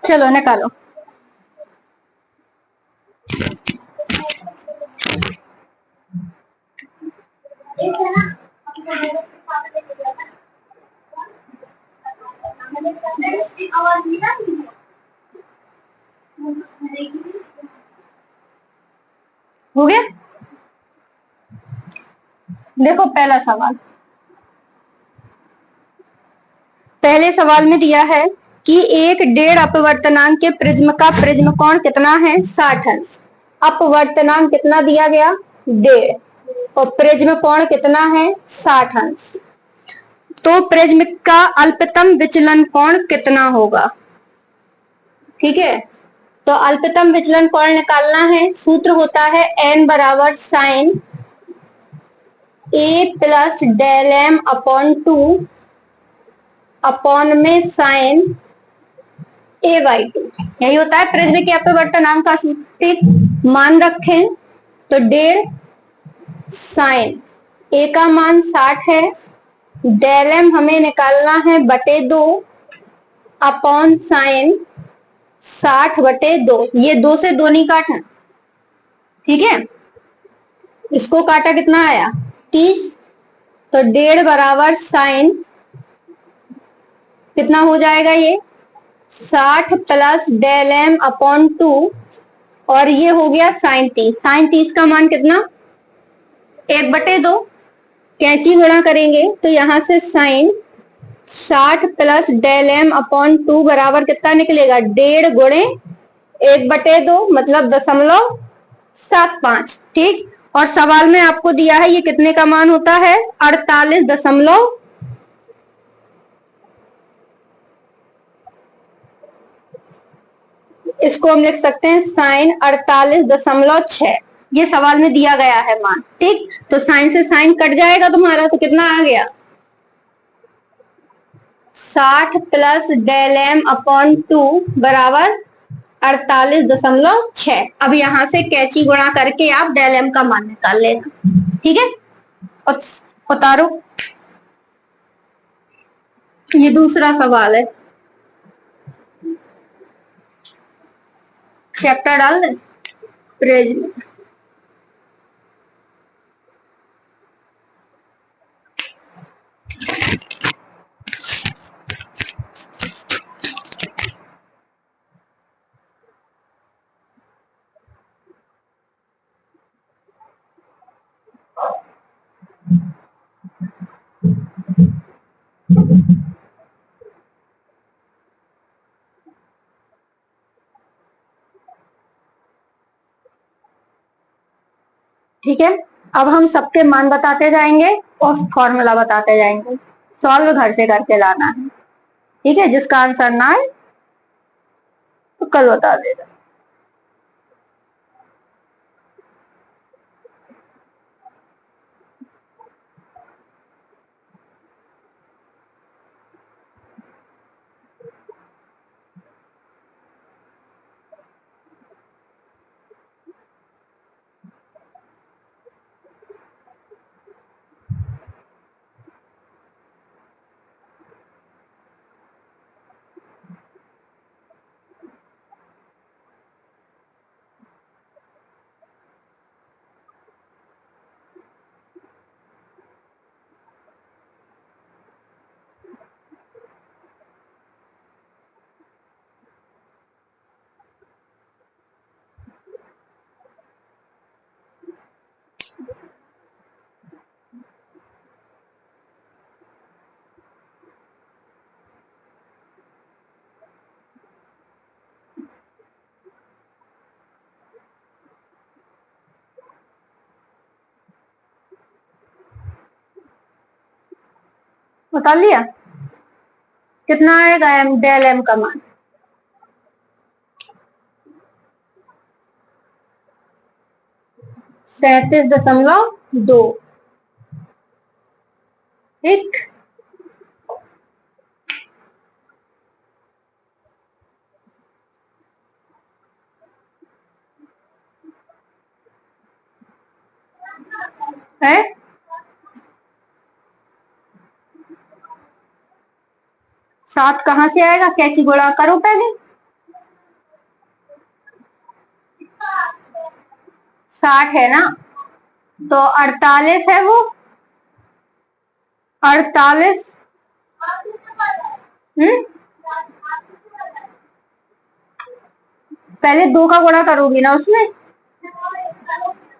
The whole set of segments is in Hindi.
चलो निकालो। हो गया। देखो पहला सवाल, पहले सवाल में दिया है कि एक 1.5 अपवर्तनांक के प्रिज्म का प्रिज्म कोण कितना है, 60 अंश। अपवर्तनांक कितना दिया गया, 1.5, और प्रिज्म कोण कितना है, 60 अंश। तो प्रिज्म का अल्पतम विचलन कोण कितना होगा। ठीक है, तो अल्पतम विचलन कोण निकालना है, सूत्र होता है n बराबर sine a plus del m upon 2 upon में साइन a बाई 2। यही होता है प्रिज्म के अपवर्तनांक का सूत्र। मान रखें तो 1.5 साइन a का मान 60 है, डेल एम हमें निकालना है बटे 2 अपॉन साइन 60 बटे 2। ये 2 से 2 नहीं काटना, ठीक है। इसको काटा कितना आया, 30। तो 1.5 बराबर साइन कितना हो जाएगा, ये 60 प्लस डेल एम अपॉन 2, और ये हो गया साइन 30। साइन 30 का मान कितना, 1 बटे 2। कैंची गुणा करेंगे तो यहां से sine 60 plus del m upon 2 बराबर कितना निकलेगा, 1.5 गुणे 1 बटे 2 मतलब 0.75। ठीक, और सवाल में आपको दिया है ये कितने का मान होता है, 48 इसको हम लिख सकते हैं साइन 48.6। ये सवाल में दिया गया है मान। ठीक, तो साइन से साइन कट जाएगा तुम्हारा, तो कितना आ गया, 60 प्लस डेल एम अपॉन 2 बराबर 48.6। अब यहां से कैची गुणा करके आप डेल एम का मान निकाल लेना। ठीक है, उतारो। ये दूसरा सवाल है, चैप्टर डाल दें प्रिज्म। ठीक है, अब हम सबके मान बताते जाएंगे और फॉर्मूला बताते जाएंगे। सॉल्व घर से करके लाना है। ठीक है, जिसका आंसर ना आए तो कल बता देगा। बता लिया कितना आएगा एम डेल एम का मान, 37.2। ठीक, है 7 कहां से आएगा, कैची गुणा करो पहले। 60 है ना, तो 48 है वो, 48। हम्म, पहले 2 का गुणा करोगी ना उसमें,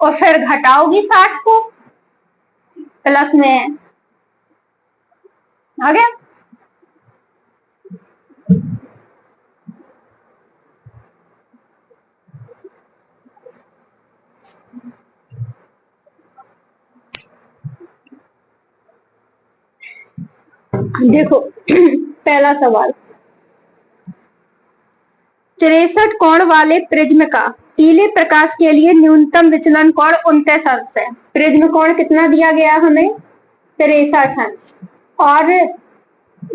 और फिर घटाओगी 60 को, प्लस में आ गया। देखो पहला सवाल, 63 कोण वाले प्रिज्म का पीले प्रकाश के लिए न्यूनतम विचलन कोण 29 अंश है। प्रिज्म कोण कितना दिया गया हमें, 63 अंश, और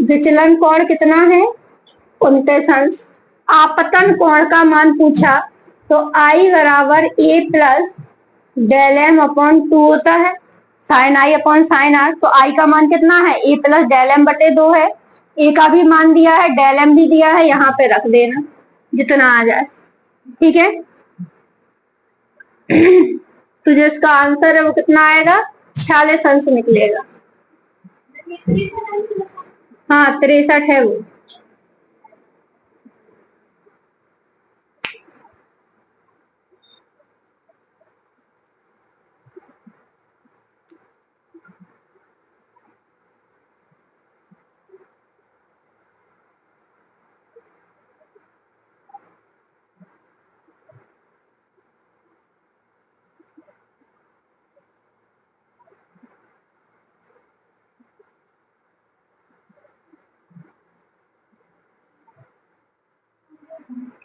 विचलन कोण कितना है, 29 अंश। आपतन कोण का मान पूछा, तो आई बराबर a plus del m upon 2 होता है, sine i upon sine r. तो आई का मान कितना है, ए प्लस डेल एम बटे 2 है। ए का भी मान दिया है, डेल एम भी दिया है, यहाँ पे रख देना जितना आ जाए, ठीक है। तो जो इसका आंसर है वो कितना आएगा, 46 अंश निकलेगा। हाँ 63 है वो।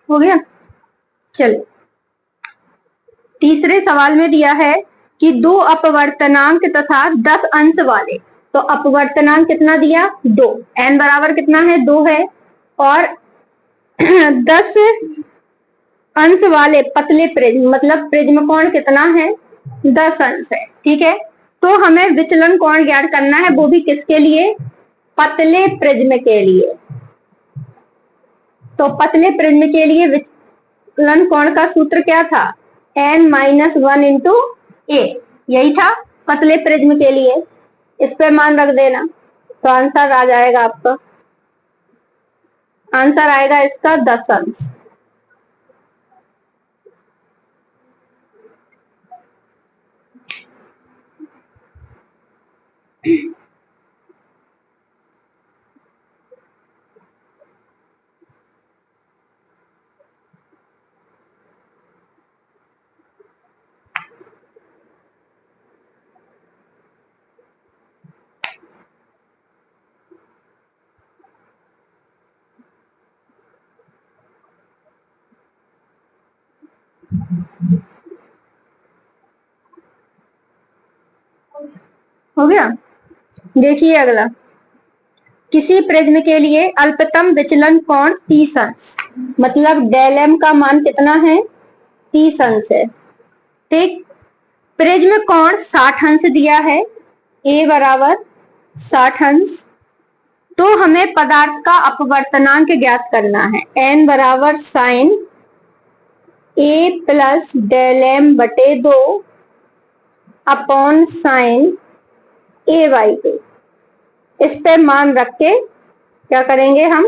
हो गया, चलो तीसरे सवाल में दिया है कि दो अपवर्तनांक तथा 10 अंश वाले, तो अपवर्तनांक कितना दिया, 2, n बराबर कितना है, 2 है, और 10 अंश वाले पतले प्रिज्म, मतलब प्रिज्म कोण कितना है, 10 अंश है, ठीक है। तो हमें विचलन कोण ज्ञात करना है, वो भी किसके लिए, पतले प्रिज्म के लिए। तो पतले प्रिज्म के लिए विचलन कोण का सूत्र क्या था, n-1 इंटू ए, यही था पतले प्रिज्म के लिए। इस पे मान रख देना, तो आंसर आ जाएगा आपका, आंसर आएगा इसका 10 अंश। हो गया, देखिए अगला, किसी प्रिज्म के लिए अल्पतम विचलन कोण 30 अंश, मतलब डेल एम का मान कितना है, 30 अंश है, ठीक। प्रिज्म कोण 60 अंश दिया है, ए बराबर 60 अंश। तो हमें पदार्थ का अपवर्तनांक ज्ञात करना है, एन बराबर साइन ए प्लस डेल एम बटे 2 अपॉन साइन ए बाई 2। इस पे मान रख के क्या करेंगे हम,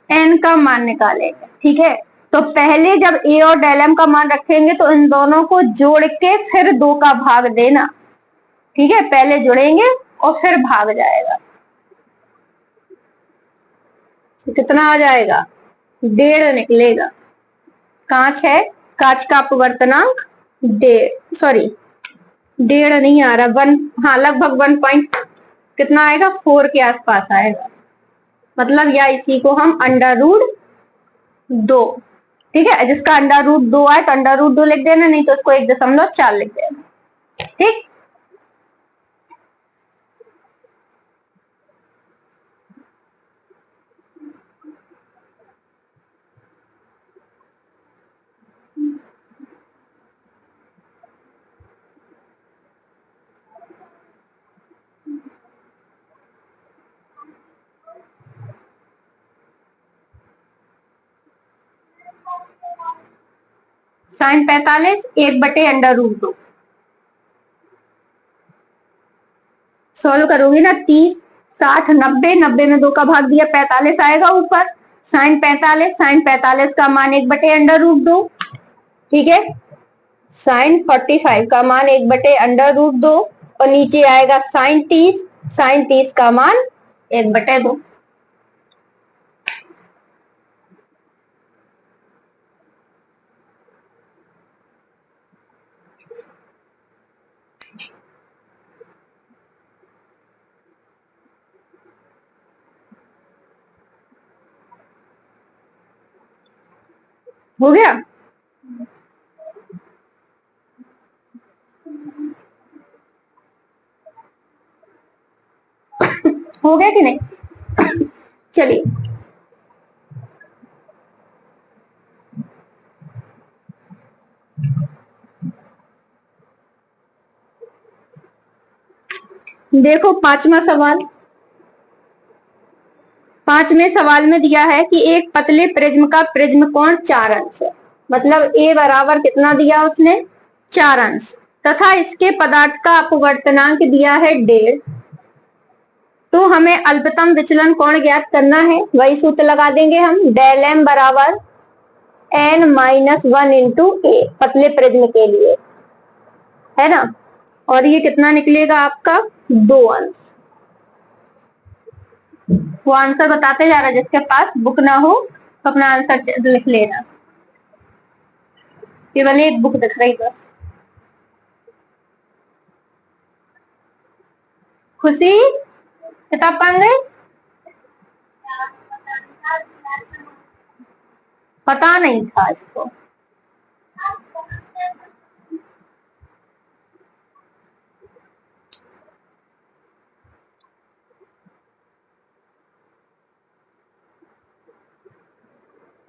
एन का मान निकालेंगे, ठीक है। तो पहले जब ए और डेल एम का मान रखेंगे तो इन दोनों को जोड़ के फिर 2 का भाग देना, ठीक है, पहले जुड़ेंगे और फिर भाग जाएगा, तो कितना आ जाएगा, 1.5 निकलेगा। कांच है, कांच का अपवर्तनांक 1.5, सॉरी 1.5 नहीं आ रहा, 1, हाँ लगभग 1 पॉइंट कितना आएगा, 4 के आसपास आएगा, मतलब या इसी को हम √2, ठीक है, जिसका √2 आए तो √2 लिख देना, नहीं तो उसको 1.4 लिख देना, ठीक। साइन 45 1/√2। सॉल्व करोगे ना 30 60 90, 90 में 2 का भाग दिया 45 आएगा ऊपर। साइन 45 का मान 1/√2। ठीक है, साइन 45 का मान 1/√2 और नीचे आएगा साइन 30 का मान 1/2। हो गया? हो गया कि नहीं? चलिए, देखो पांचवा सवाल। पांचवें सवाल में दिया है कि एक पतले प्रिज्म का प्रिज्म कोण 4 अंश है। मतलब ए बराबर कितना दिया उसने? 4 अंश। तथा इसके पदार्थ का अपवर्तनांक दिया है 1.5। तो हमें अल्पतम विचलन कोण ज्ञात करना है। वही सूत्र लगा देंगे हम, डेल एम बराबर n-1 इंटू ए, पतले प्रिज्म के लिए, है ना। और ये कितना निकलेगा आपका? 2 अंश। वो आंसर बताते जा रहा है, जिसके पास बुक ना हो तो अपना आंसर लिख लेना। केवल एक बुक दिख रही बस। खुशी किताब कहाँ गई? पता नहीं था इसको।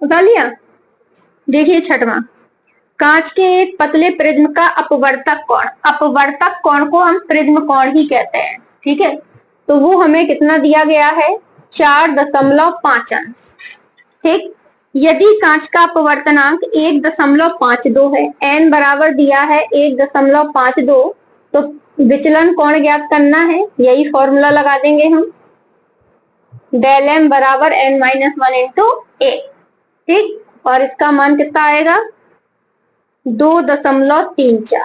उठा लिया। देखिए छठवां, कांच के एक पतले प्रिज्म का अपवर्तक कोण, अपवर्तक कोण को हम प्रिज्म कोण ही कहते हैं। ठीक है, तो वो हमें कितना दिया गया है? 4.5 अंश। ठीक, यदि कांच का अपवर्तनांक 1.52 है, n बराबर दिया है 1.52, तो विचलन कोण ज्ञात करना है। यही फॉर्मूला लगा देंगे हम, डेल एम बराबर n-1 इंटू ए। ठीक, और इसका मान कितना आएगा? 2.34।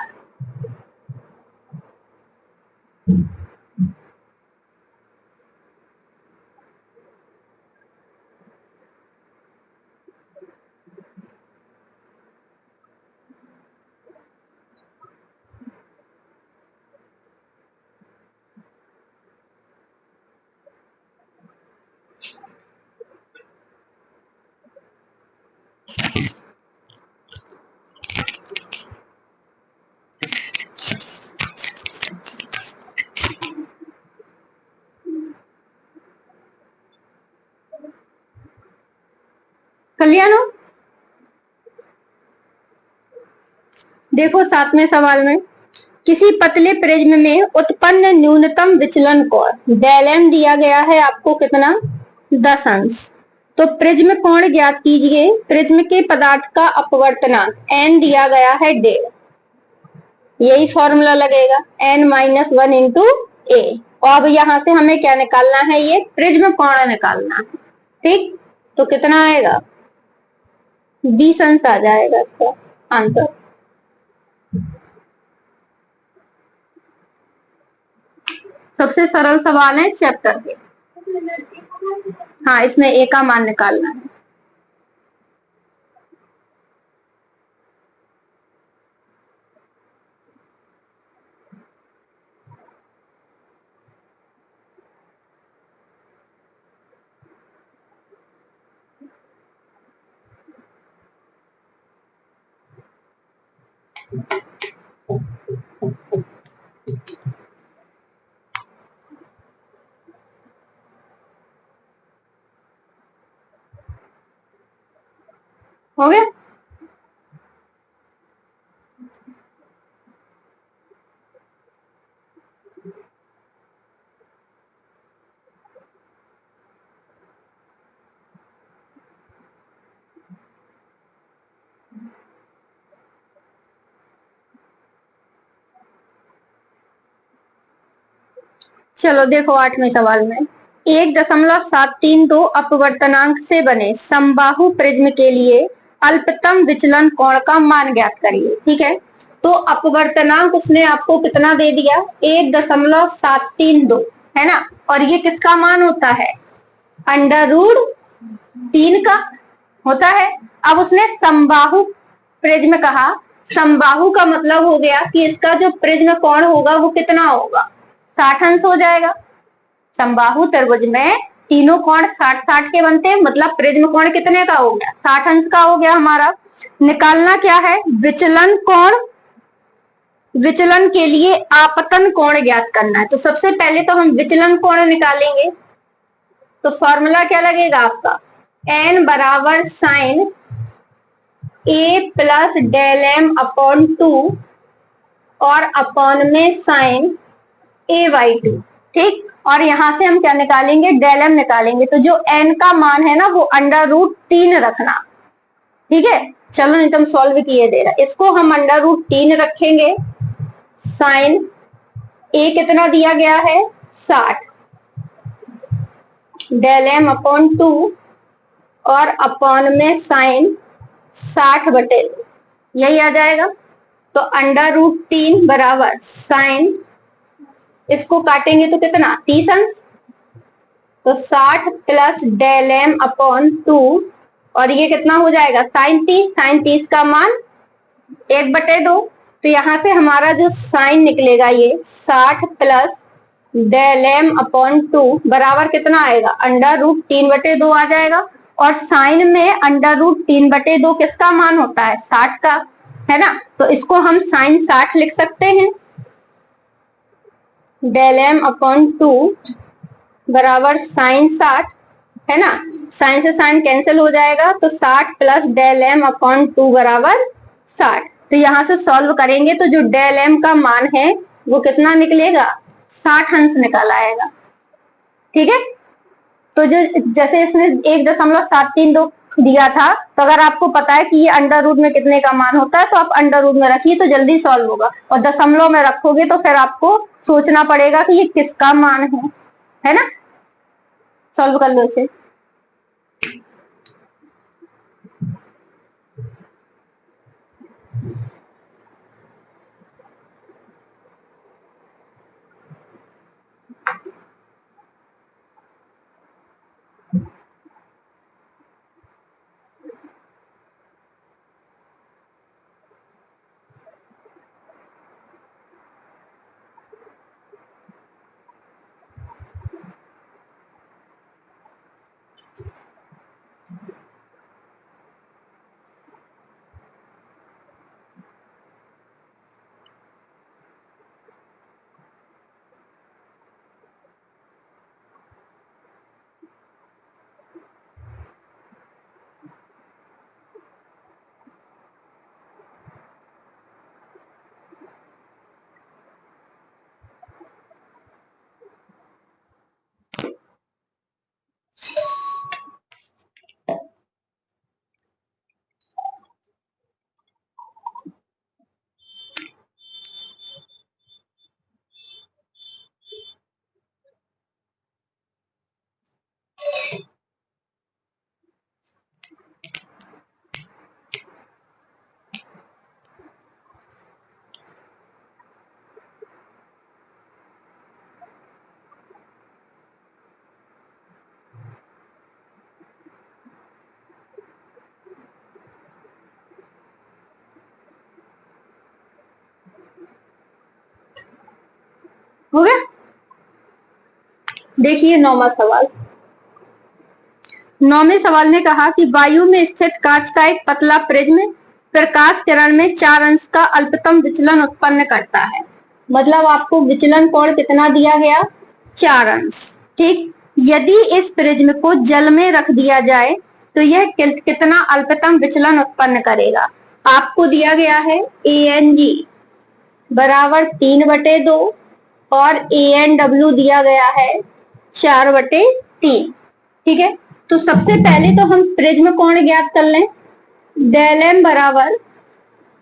कर लिया ना? देखो सातवें सवाल में, किसी पतले प्रिज्म में उत्पन्न न्यूनतम विचलन कोण डेल एम दिया गया है आपको कितना? 10 अंश। तो प्रिज्म कोण ज्ञात कीजिए। प्रिज्म के पदार्थ का अपवर्तनांक n दिया गया है 1.5। यही फॉर्मूला लगेगा, n-1 इंटू ए। और अब यहां से हमें क्या निकालना है? ये प्रिज्म कोण निकालना है। ठीक, तो कितना आएगा? 20 अंश आ जाएगा इसका आंसर। सबसे सरल सवाल है चैप्टर के। हाँ, इसमें ए का मान निकालना है। हो गया? चलो देखो 8वें सवाल में 1.732 अपवर्तनांक से बने समबाहु प्रिज्म के लिए अल्पतम विचलन कोण का मान ज्ञात करिए। ठीक है, तो अपवर्तनांक उसने आपको कितना दे दिया, 1.732 है ना, और ये किसका मान होता है, √3 का होता है। अब उसने समबाहु प्रिज्म कहा, समबाहु का मतलब हो गया कि इसका जो प्रिज्म कोण होगा वो कितना होगा, 60 अंश हो जाएगा। समबाहु त्रिभुज में तीनों कोण 60-60 के बनते हैं, मतलब प्रिज्म कोण कितने का हो गया, 60 अंश का हो गया हमारा। निकालना क्या है, विचलन कोण, विचलन के लिए आपतन कोण ज्ञात करना है। तो सबसे पहले तो हम विचलन कोण निकालेंगे, तो फॉर्मूला क्या लगेगा आपका, n बराबर sine a plus del m upon 2 और अपॉन में साइन a/2। ठीक, और यहां से हम क्या निकालेंगे, डेल एम निकालेंगे। तो जो n का मान है ना वो √3 रखना। ठीक है, चलो नहीं तो हम सॉल्व किए दे रहा, इसको हम √3 रखेंगे। साइन a कितना दिया गया है, 60, डेल एम अपॉन 2 और अपॉन में साइन 60/2, यही आ जाएगा। तो √3 बराबर साइन, इसको काटेंगे तो कितना, 30 अंश, तो 60 प्लस डेल एम अपॉन 2 और ये कितना हो जाएगा, साइन 30, साइन 30 का मान 1/2। तो यहां से हमारा जो साइन निकलेगा ये 60 प्लस डेल एम अपॉन 2 बराबर कितना आएगा, √3/2 आ जाएगा। और साइन में √3/2 किसका मान होता है, 60 का, है ना। तो इसको हम साइन 60 लिख सकते हैं, डेल एम अपॉन 2 बराबर साइन 60, है ना। साइन से साइन कैंसिल हो जाएगा, तो 60 प्लस डेल एम अपॉन 2 बराबर 60। तो यहां से सॉल्व करेंगे तो जो डेल एम का मान है वो कितना निकलेगा, 60 अंश निकल आएगा। ठीक है, तो जो जैसे इसने 1.732 दिया था, तो अगर आपको पता है कि ये अंडर रूट में कितने का मान होता है तो आप अंडर रूट में रखिए तो जल्दी सॉल्व होगा, और दशमलव में रखोगे तो फिर आपको सोचना पड़ेगा कि ये किसका मान है ना। सॉल्व कर लो इसे। हो गया। देखिए 9वां सवाल, 9वें सवाल में कहा कि वायु में स्थित कांच का एक पतला प्रिज्म प्रकाश किरण में 4 अंश का अल्पतम विचलन उत्पन्न करता है। मतलब आपको विचलन कोण कितना दिया गया, 4 अंश। ठीक, यदि इस प्रिज्म को जल में रख दिया जाए तो यह कितना अल्पतम विचलन उत्पन्न करेगा। आपको दिया गया है ANG बराबर 3/2 और ANW दिया गया है 4/3। ठीक है, तो सबसे पहले तो हम प्रिज्म कोण ज्ञात कर लें, डेल एम बराबर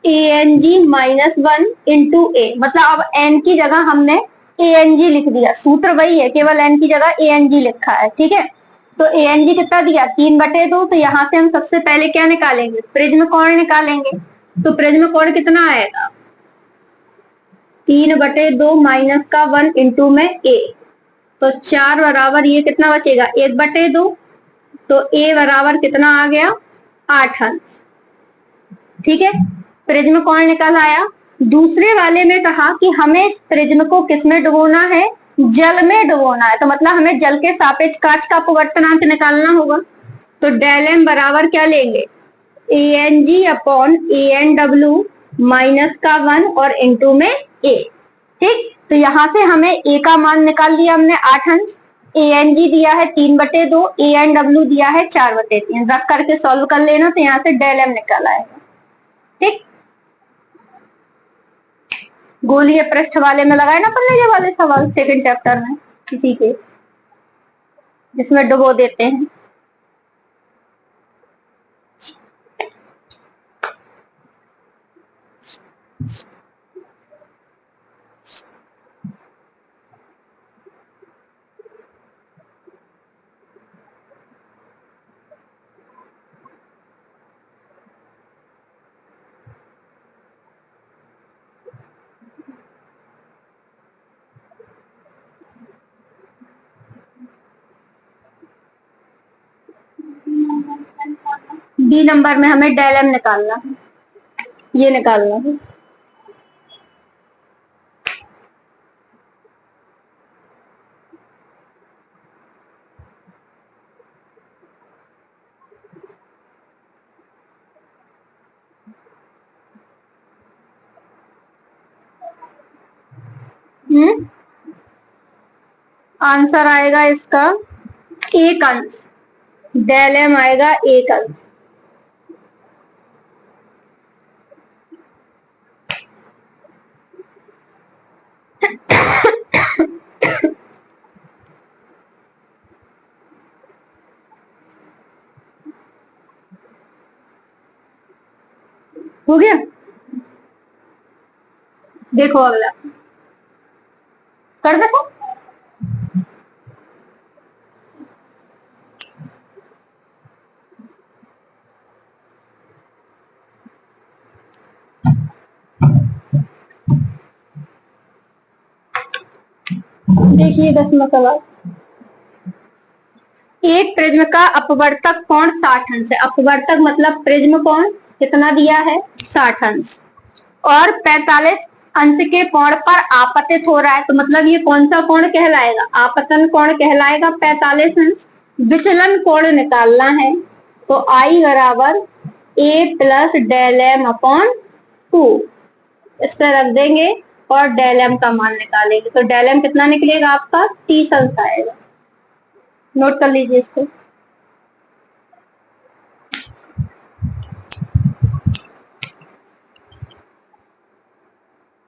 ANG -1 इंटू A, मतलब अब n की जगह हमने ए एन जी लिख दिया, सूत्र वही है, केवल एन की जगह ए एन जी लिखा है, ठीक है। तो ए एन जी कितना दिया, 3/2। तो यहाँ से हम सबसे पहले क्या निकालेंगे, प्रिज्म कोण निकालेंगे। तो प्रिज्म कोण कितना आएगा, 3/2 माइनस का 1 इंटू में ए, तो 4 बराबर ये कितना बचेगा, 1/2। तो ए बराबर कितना आ गया, 8 अंश, ठीक है। प्रिज्म कोण निकल आया। दूसरे वाले में कहा कि हमें इस प्रिज्म को किसमें डुबोना है, जल में डुबोना है। तो मतलब हमें जल के सापेक्ष कांच का अपवर्तनांक निकालना होगा। तो डेल एम बराबर क्या लेंगे, A N G upon A N W minus का 1 और इंटू में ए, ठीक। तो यहां से हमें ए का मान निकाल लिया हमने 8 अंश, ए एन जी दिया है 3/2, ए एन डब्ल्यू दिया है 4/3, रख करके सॉल्व कर लेना। तो यहाँ से डेल एम निकल आएगा, ठीक। गोलीय पृष्ठ वाले में लगाए ना पढ़ने ये वाले सवाल सेकंड चैप्टर में, किसी के जिसमें डुबो देते हैं। बी नंबर में हमें डेल एम निकालना है, ये निकालना है। आंसर आएगा इसका 1 अंश, डेल एम आएगा 1 अंश। हो गया, देखो अगला कर देखो। देखिए 10वां सवाल, एक प्रिज्म का अपवर्तक कोण 60 अंश है। अपवर्तक मतलब प्रिज्म कोण कितना दिया है, 60 अंश, और 45 अंश के कोण पर आपतित हो रहा है। तो मतलब ये कौन सा कोण कहलाएगा, आपतन कोण कहलाएगा 45 अंश। विचलन कोण निकालना है, तो आई बराबर a plus del m upon 2 इस पर रख देंगे और डेल एम का मान निकालेंगे। तो डेल एम कितना निकलेगा आपका, 30 अंश आएगा। नोट कर लीजिए इसको।